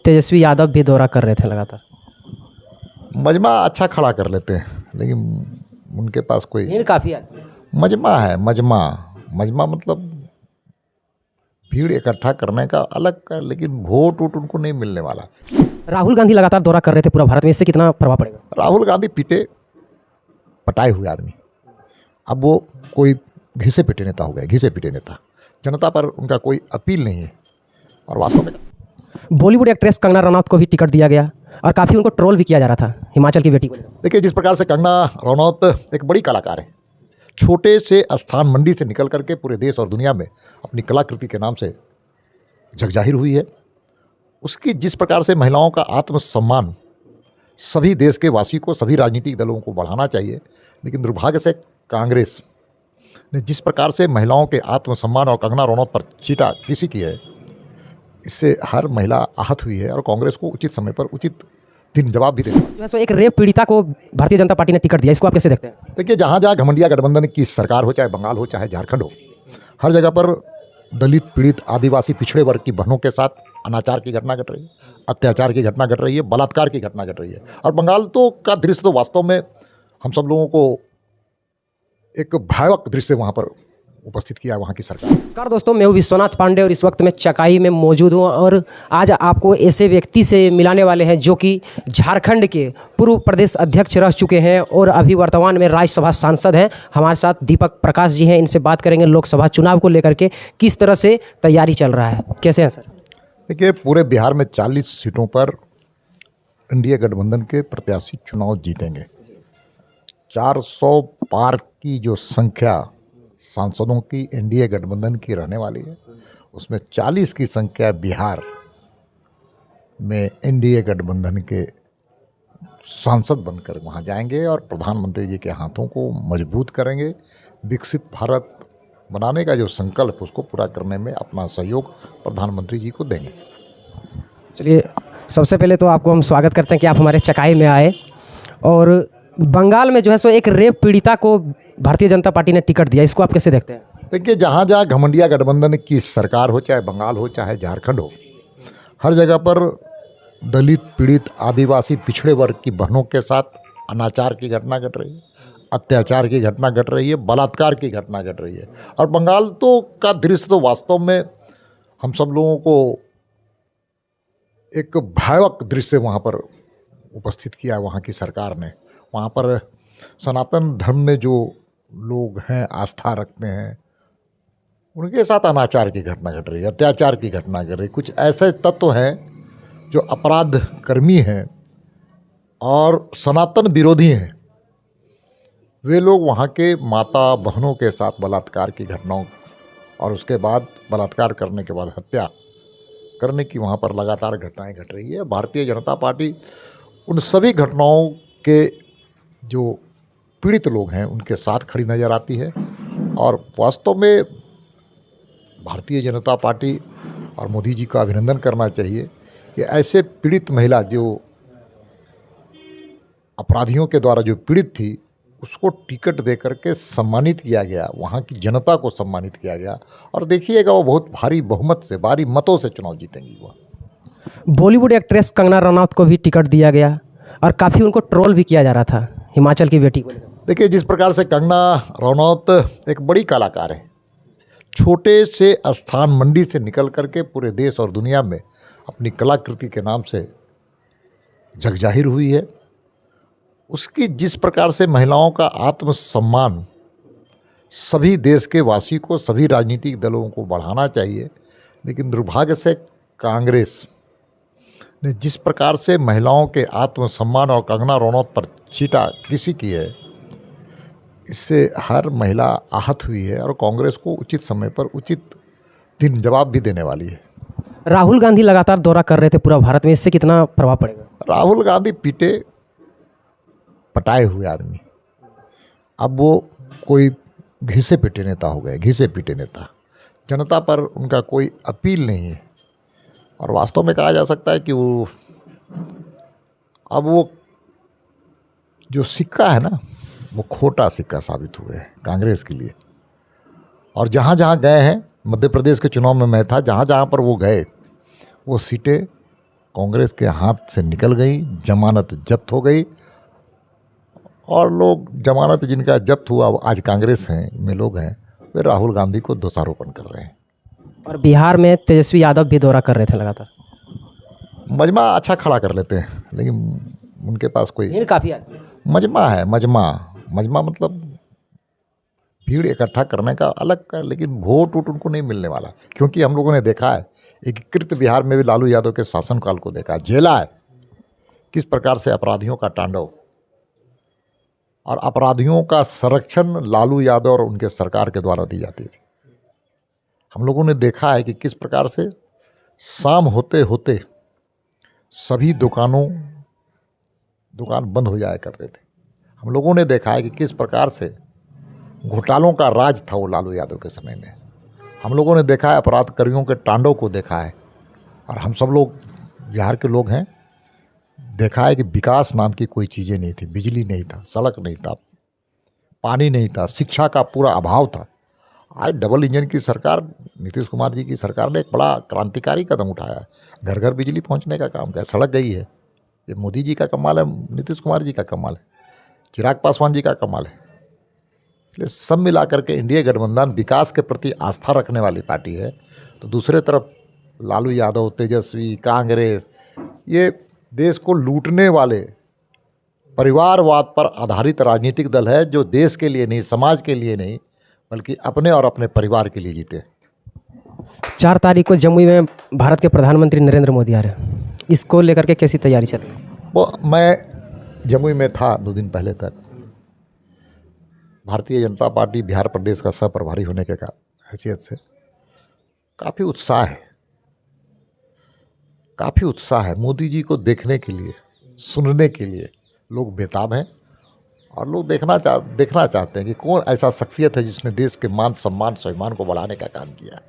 तेजस्वी यादव भी दौरा कर रहे थे लगातार। मजमा अच्छा खड़ा कर लेते हैं, लेकिन उनके पास कोई भीड़ काफ़ी आती है। मजमा है। मजमा मजमा मतलब भीड़ इकट्ठा करने का अलग का, लेकिन वोट वोट उनको नहीं मिलने वाला। राहुल गांधी लगातार दौरा कर रहे थे पूरा भारत में, इससे कितना प्रभाव पड़ेगा? राहुल गांधी पीटे पटाए हुए आदमी, अब वो कोई घिसे पिटे नेता हो गए, घिसे पिटे नेता। जनता पर उनका कोई अपील नहीं है। और वास्तव में बॉलीवुड एक्ट्रेस कंगना रनौत को भी टिकट दिया गया और काफ़ी उनको ट्रोल भी किया जा रहा था हिमाचल की बेटी को लेकर। देखिए, जिस प्रकार से कंगना रनौत एक बड़ी कलाकार है, छोटे से स्थान मंडी से निकल करके पूरे देश और दुनिया में अपनी कलाकृति के नाम से जगजाहिर हुई है। उसकी जिस प्रकार से महिलाओं का आत्मसम्मान सभी देश के वासी को, सभी राजनीतिक दलों को बढ़ाना चाहिए, लेकिन दुर्भाग्य से कांग्रेस ने जिस प्रकार से महिलाओं के आत्मसम्मान और कंगना रनौत पर चीटा किसी की है, इससे हर महिला आहत हुई है और कांग्रेस को उचित समय पर उचित दिन जवाब भी देना। जो है सो एक रेप पीड़िता को भारतीय जनता पार्टी ने टिकट दिया, इसको आप कैसे देखते हैं? देखिए, जहाँ जहाँ घमंडिया गठबंधन की सरकार हो, चाहे बंगाल हो चाहे झारखंड हो, हर जगह पर दलित पीड़ित आदिवासी पिछड़े वर्ग की बहनों के साथ अनाचार की घटना घट रही है, अत्याचार की घटना घट रही है, बलात्कार की घटना घट रही है। और बंगाल तो का दृश्य तो वास्तव में हम सब लोगों को एक भयावह दृश्य वहाँ पर उपस्थित किया वहाँ की सरकार। नमस्कार दोस्तों, मैं हूँ विश्वनाथ पांडे और इस वक्त मैं चकाई में मौजूद हूँ और आज आपको ऐसे व्यक्ति से मिलाने वाले हैं जो कि झारखंड के पूर्व प्रदेश अध्यक्ष रह चुके हैं और अभी वर्तमान में राज्यसभा सांसद हैं। हमारे साथ दीपक प्रकाश जी हैं, इनसे बात करेंगे लोकसभा चुनाव को लेकर के किस तरह से तैयारी चल रहा है। कैसे हैं सर? देखिए, पूरे बिहार में 40 सीटों पर एनडीए गठबंधन के प्रत्याशी चुनाव जीतेंगे। 400 पार की जो संख्या सांसदों की एनडीए गठबंधन की रहने वाली है, उसमें 40 की संख्या बिहार में एनडीए गठबंधन के सांसद बनकर वहां जाएंगे और प्रधानमंत्री जी के हाथों को मजबूत करेंगे। विकसित भारत बनाने का जो संकल्प, उसको पूरा करने में अपना सहयोग प्रधानमंत्री जी को देंगे। चलिए, सबसे पहले तो आपको हम स्वागत करते हैं कि आप हमारे चकाई में आए। और बंगाल में जो है सो एक रेप पीड़िता को भारतीय जनता पार्टी ने टिकट दिया, इसको आप कैसे देखते हैं? देखिए, जहाँ जहाँ घमंडिया गठबंधन की सरकार हो, चाहे बंगाल हो चाहे झारखंड हो, हर जगह पर दलित पीड़ित आदिवासी पिछड़े वर्ग की बहनों के साथ अनाचार की घटना घट रही है, अत्याचार की घटना घट रही है, बलात्कार की घटना घट रही है। और बंगाल तो का दृश्य तो वास्तव में हम सब लोगों को एक भयावह दृश्य वहाँ पर उपस्थित किया वहाँ की सरकार ने। वहाँ पर सनातन धर्म में जो लोग हैं, आस्था रखते हैं, उनके साथ अनाचार की घटना घट रही है, अत्याचार की घटना घट रही है। कुछ ऐसे तत्व हैं जो अपराध कर्मी हैं और सनातन विरोधी हैं, वे लोग वहाँ के माता बहनों के साथ बलात्कार की घटनाओं और उसके बाद बलात्कार करने के बाद हत्या करने की वहाँ पर लगातार घटनाएं घट रही है। भारतीय जनता पार्टी उन सभी घटनाओं के जो पीड़ित लोग हैं उनके साथ खड़ी नज़र आती है। और वास्तव में भारतीय जनता पार्टी और मोदी जी का अभिनंदन करना चाहिए कि ऐसे पीड़ित महिला जो अपराधियों के द्वारा जो पीड़ित थी, उसको टिकट दे करके सम्मानित किया गया, वहाँ की जनता को सम्मानित किया गया। और देखिएगा, वो बहुत भारी बहुमत से, भारी मतों से चुनाव जीतेंगी। वो बॉलीवुड एक्ट्रेस कंगना रनौत को भी टिकट दिया गया और काफ़ी उनको ट्रोल भी किया जा रहा था हिमाचल की बेटी को लेकर। देखिए, जिस प्रकार से कंगना रनौत एक बड़ी कलाकार है, छोटे से स्थान मंडी से निकल करके पूरे देश और दुनिया में अपनी कलाकृति के नाम से जगजाहिर हुई है। उसकी जिस प्रकार से महिलाओं का आत्मसम्मान सभी देश के वासी को, सभी राजनीतिक दलों को बढ़ाना चाहिए, लेकिन दुर्भाग्य से कांग्रेस ने जिस प्रकार से महिलाओं के आत्मसम्मान और कंगना रनौत पर चीटा किसी की है, इससे हर महिला आहत हुई है और कांग्रेस को उचित समय पर उचित दिन जवाब भी देने वाली है। राहुल गांधी लगातार दौरा कर रहे थे पूरा भारत में, इससे कितना प्रभाव पड़ेगा? राहुल गांधी पीटे पटाए हुए आदमी, अब वो कोई घिसे पिटे नेता हो गए, घिसे पिटे नेता। जनता पर उनका कोई अपील नहीं है। और वास्तव में कहा जा सकता है कि वो अब वो जो सिक्का है ना, वो खोटा सिक्का साबित हुए हैं कांग्रेस के लिए। और जहाँ जहाँ गए हैं, मध्य प्रदेश के चुनाव में मैं था, जहाँ जहाँ पर वो गए, वो सीटें कांग्रेस के हाथ से निकल गई, जमानत जब्त हो गई और लोग जमानत जिनका जब्त हुआ वो आज कांग्रेस में लोग हैं, वे राहुल गांधी को दोषारोपण कर रहे हैं। और बिहार में तेजस्वी यादव भी दौरा कर रहे थे लगातार। मजमा अच्छा खड़ा कर लेते हैं, लेकिन उनके पास कोई भीड़ काफ़ी आती है। मजमा है। मजमा मतलब भीड़ इकट्ठा करने का अलग का, लेकिन वोट उनको नहीं मिलने वाला, क्योंकि हम लोगों ने देखा है एकीकृत बिहार में भी लालू यादव के शासनकाल को देखा, झेला है किस प्रकार से अपराधियों का तांडव और अपराधियों का संरक्षण लालू यादव और उनके सरकार के द्वारा दी जाती थी। हम लोगों ने देखा है कि किस प्रकार से शाम होते होते सभी दुकान बंद हो जाया करते थे। हम लोगों ने देखा है कि किस प्रकार से घोटालों का राज था वो लालू यादव के समय में। हम लोगों ने देखा है अपराध कर्मियों के तांडव को देखा है, और हम सब लोग बिहार के लोग हैं, देखा है कि विकास नाम की कोई चीज़ें नहीं थी, बिजली नहीं था, सड़क नहीं था, पानी नहीं था, शिक्षा का पूरा अभाव था। आज डबल इंजन की सरकार, नीतीश कुमार जी की सरकार ने एक बड़ा क्रांतिकारी कदम उठाया, घर घर बिजली पहुंचने का काम किया, सड़क गई है। ये मोदी जी का कमाल है, नीतीश कुमार जी का कमाल है, चिराग पासवान जी का कमाल है। इसलिए सब मिला करके इंडिया गठबंधन विकास के प्रति आस्था रखने वाली पार्टी है। तो दूसरे तरफ लालू यादव, तेजस्वी, कांग्रेस, ये देश को लूटने वाले परिवारवाद पर आधारित राजनीतिक दल है, जो देश के लिए नहीं, समाज के लिए नहीं, बल्कि अपने और अपने परिवार के लिए जीते। 4 तारीख को जमुई में भारत के प्रधानमंत्री नरेंद्र मोदी आ रहे हैं, इसको लेकर के कैसी तैयारी चल रही है? वो मैं जमुई में था 2 दिन पहले तक। भारतीय जनता पार्टी बिहार प्रदेश का सह प्रभारी होने के हैसियत से काफ़ी उत्साह है। मोदी जी को देखने के लिए, सुनने के लिए लोग बेताब हैं, और लोग देखना चाहते हैं कि कौन ऐसा शख्सियत है जिसने देश के मान सम्मान स्वाभिमान को बढ़ाने का काम किया,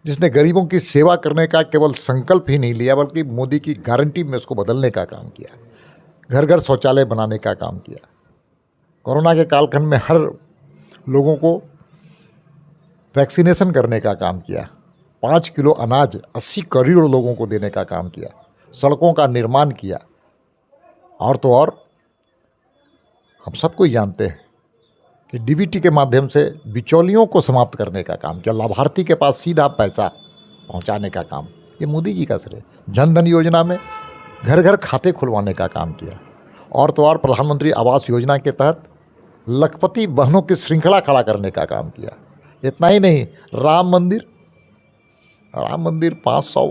जिसने गरीबों की सेवा करने का केवल संकल्प ही नहीं लिया, बल्कि मोदी की गारंटी में उसको बदलने का काम किया, घर घर शौचालय बनाने का काम किया, कोरोना के कालखंड में हर लोगों को वैक्सीनेशन करने का काम किया, 5 किलो अनाज 80 करोड़ लोगों को देने का काम किया, सड़कों का निर्माण किया, और तो और हम सबको जानते हैं कि डीबीटी के माध्यम से बिचौलियों को समाप्त करने का काम किया, लाभार्थी के पास सीधा पैसा पहुंचाने का काम, ये मोदी जी का श्रेय। जन धन योजना में घर घर खाते खुलवाने का काम किया, और तो और प्रधानमंत्री आवास योजना के तहत लखपति बहनों की श्रृंखला खड़ा करने का काम किया। इतना ही नहीं, राम मंदिर 500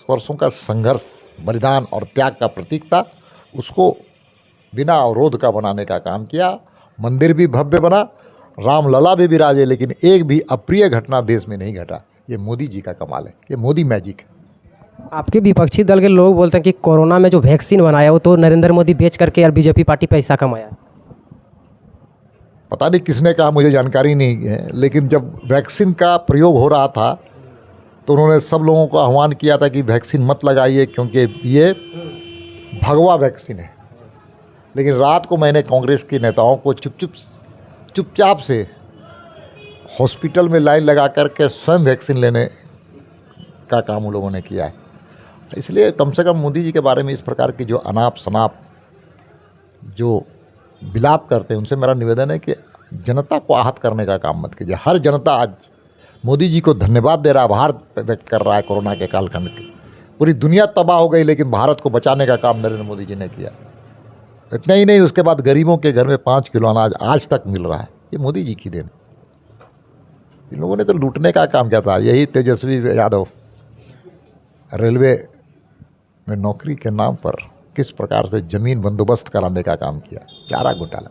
वर्षों का संघर्ष, बलिदान और त्याग का प्रतीक था, उसको बिना अवरोध का बनाने का काम किया। मंदिर भी भव्य बना, रामलला भी विराजे, लेकिन एक भी अप्रिय घटना देश में नहीं घटा। ये मोदी जी का कमाल है, ये मोदी मैजिक है। आपके विपक्षी दल के लोग बोलते हैं कि कोरोना में जो वैक्सीन बनाया वो तो नरेंद्र मोदी बेच करके और बीजेपी पार्टी पैसा कमाया। पता नहीं किसने कहा, मुझे जानकारी नहीं है, लेकिन जब वैक्सीन का प्रयोग हो रहा था तो उन्होंने सब लोगों को आह्वान किया था कि वैक्सीन मत लगाइए, क्योंकि ये भगवा वैक्सीन है। लेकिन रात को मैंने कांग्रेस के नेताओं को चुपचाप से हॉस्पिटल में लाइन लगा करके स्वयं वैक्सीन लेने का काम उन लोगों ने किया है। इसलिए कम से कम मोदी जी के बारे में इस प्रकार की जो अनाप शनाप जो विलाप करते हैं, उनसे मेरा निवेदन है कि जनता को आहत करने का काम मत कीजिए। हर जनता आज मोदी जी को धन्यवाद दे रहा है, आभार व्यक्त कर रहा है। कोरोना के कालखंड की पूरी दुनिया तबाह हो गई, लेकिन भारत को बचाने का काम नरेंद्र मोदी जी ने किया। इतना ही नहीं, उसके बाद गरीबों के घर में 5 किलो अनाज आज तक मिल रहा है, ये मोदी जी की देन। इन लोगों ने तो लूटने का काम किया था। यही तेजस्वी यादव रेलवे में नौकरी के नाम पर किस प्रकार से ज़मीन बंदोबस्त कराने का काम किया, चारा घोटाला,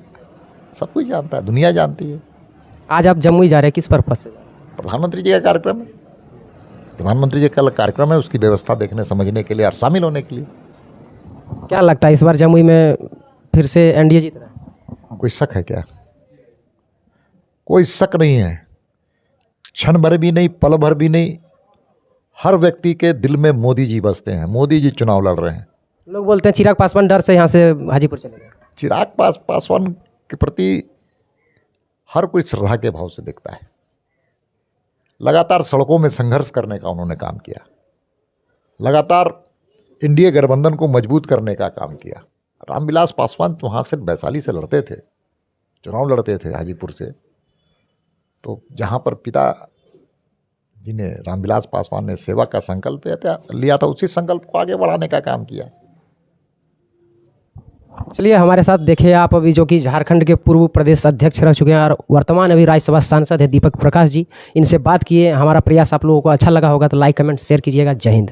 सब कुछ जानता है, दुनिया जानती है। आज आप जमुई जा रहे हैं, किस पर्पज से? प्रधानमंत्री जी का कार्यक्रम है। प्रधानमंत्री जी का कार्यक्रम है, उसकी व्यवस्था देखने समझने के लिए और शामिल होने के लिए। क्या लगता है इस बार जमुई में फिर से एनडीए जीत रहा है? कोई शक है क्या? कोई शक नहीं है, क्षण भर भी नहीं, पल भर भी नहीं। हर व्यक्ति के दिल में मोदी जी बसते हैं, मोदी जी चुनाव लड़ रहे हैं। लोग बोलते हैं चिराग पासवान डर से यहाँ से हाजीपुर चले गए। चिराग पासवान के प्रति हर कोई श्रद्धा के भाव से देखता है। लगातार सड़कों में संघर्ष करने का उन्होंने काम किया, लगातार इंडिया गठबंधन को मजबूत करने का काम किया। रामविलास पासवान वहाँ से वैशाली से लड़ते थे, चुनाव लड़ते थे हाजीपुर से। तो जहाँ पर पिता जिन्हें रामविलास पासवान ने सेवा का संकल्प लिया था, उसी संकल्प को आगे बढ़ाने का काम किया। चलिए हमारे साथ देखिए आप अभी जो कि झारखंड के पूर्व प्रदेश अध्यक्ष रह चुके हैं और वर्तमान अभी राज्यसभा सांसद है दीपक प्रकाश जी। इनसे बात किए। हमारा प्रयास आप लोगों को अच्छा लगा होगा तो लाइक कमेंट शेयर कीजिएगा। जय हिंद।